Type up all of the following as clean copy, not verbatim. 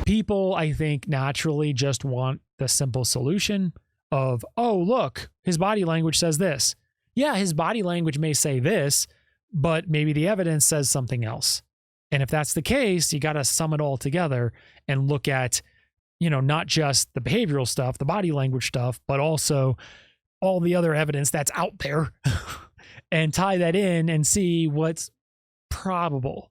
people, I think, naturally just want the simple solution of, oh, look, his body language says this. Yeah, his body language may say this, but maybe the evidence says something else. And if that's the case, you got to sum it all together and look at, not just the behavioral stuff, the body language stuff, but also all the other evidence that's out there and tie that in and see what's probable,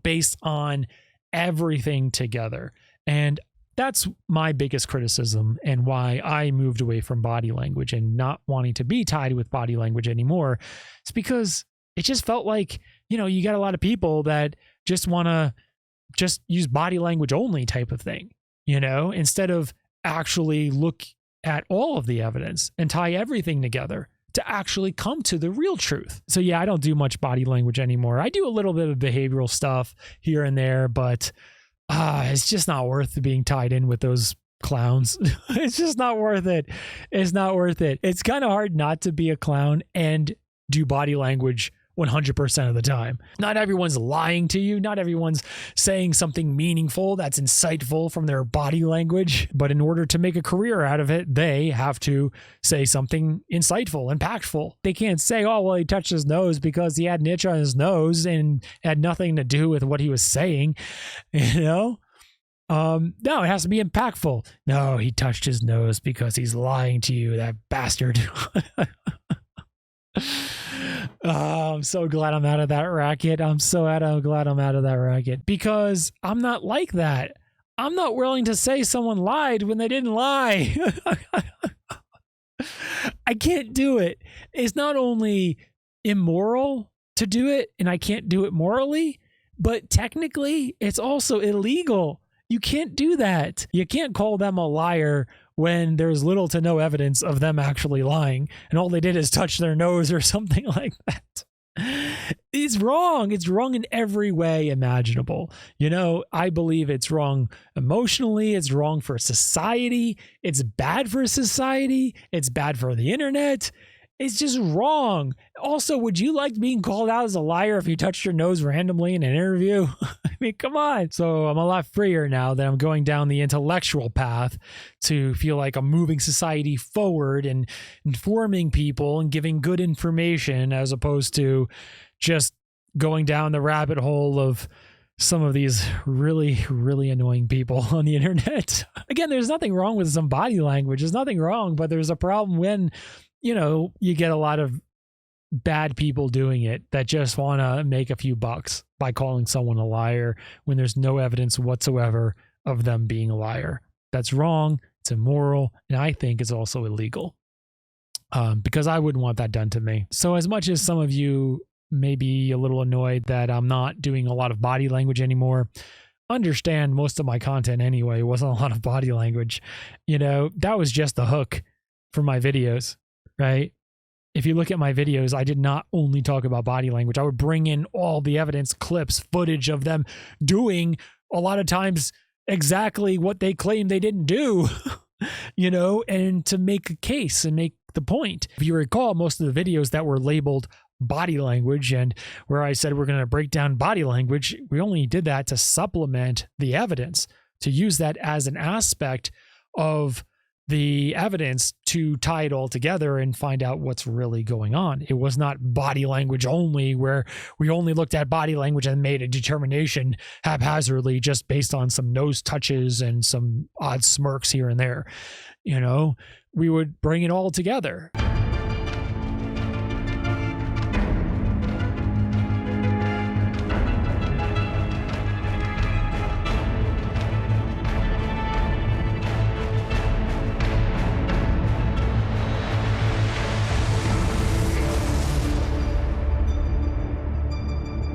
based on everything together. And that's my biggest criticism and why I moved away from body language and not wanting to be tied with body language anymore. It's because it just felt like, you got a lot of people that just want to just use body language only type of thing, instead of actually look at all of the evidence and tie everything together to actually come to the real truth. So yeah, I don't do much body language anymore. I do a little bit of behavioral stuff here and there, but it's just not worth being tied in with those clowns. It's just not worth it. It's not worth it. It's kind of hard not to be a clown and do body language 100% of the time. Not everyone's lying to you. Not everyone's saying something meaningful that's insightful from their body language. But in order to make a career out of it, they have to say something insightful, impactful. They can't say, oh, well, he touched his nose because he had an itch on his nose and had nothing to do with what he was saying. No, it has to be impactful. No, he touched his nose because he's lying to you, that bastard. I'm so glad I'm out of that racket. I'm glad I'm out of that racket because I'm not like that. I'm not willing to say someone lied when they didn't lie. I can't do it. It's not only immoral to do it, and I can't do it morally, but technically it's also illegal. You can't do that. You can't call them a liar when there's little to no evidence of them actually lying and all they did is touch their nose or something like that. It's wrong. It's wrong in every way imaginable. I believe it's wrong emotionally. It's wrong for society. It's bad for society. It's bad for the internet. It's just wrong. Also, would you like being called out as a liar if you touched your nose randomly in an interview? I mean, come on. So I'm a lot freer now that I'm going down the intellectual path to feel like I'm moving society forward and informing people and giving good information as opposed to just going down the rabbit hole of some of these really, really annoying people on the internet. Again, there's nothing wrong with some body language. There's nothing wrong, but there's a problem when you get a lot of bad people doing it that just want to make a few bucks by calling someone a liar when there's no evidence whatsoever of them being a liar. That's wrong. It's immoral. And I think it's also illegal because I wouldn't want that done to me. So as much as some of you may be a little annoyed that I'm not doing a lot of body language anymore, understand most of my content anyway wasn't a lot of body language. That was just the hook for my videos. Right? If you look at my videos, I did not only talk about body language. I would bring in all the evidence, clips, footage of them doing a lot of times exactly what they claim they didn't do, and to make a case and make the point. If you recall, most of the videos that were labeled body language and where I said we're going to break down body language, we only did that to supplement the evidence, to use that as an aspect of the evidence to tie it all together and find out what's really going on. It was not body language only, where we only looked at body language and made a determination haphazardly just based on some nose touches and some odd smirks here and there. We would bring it all together.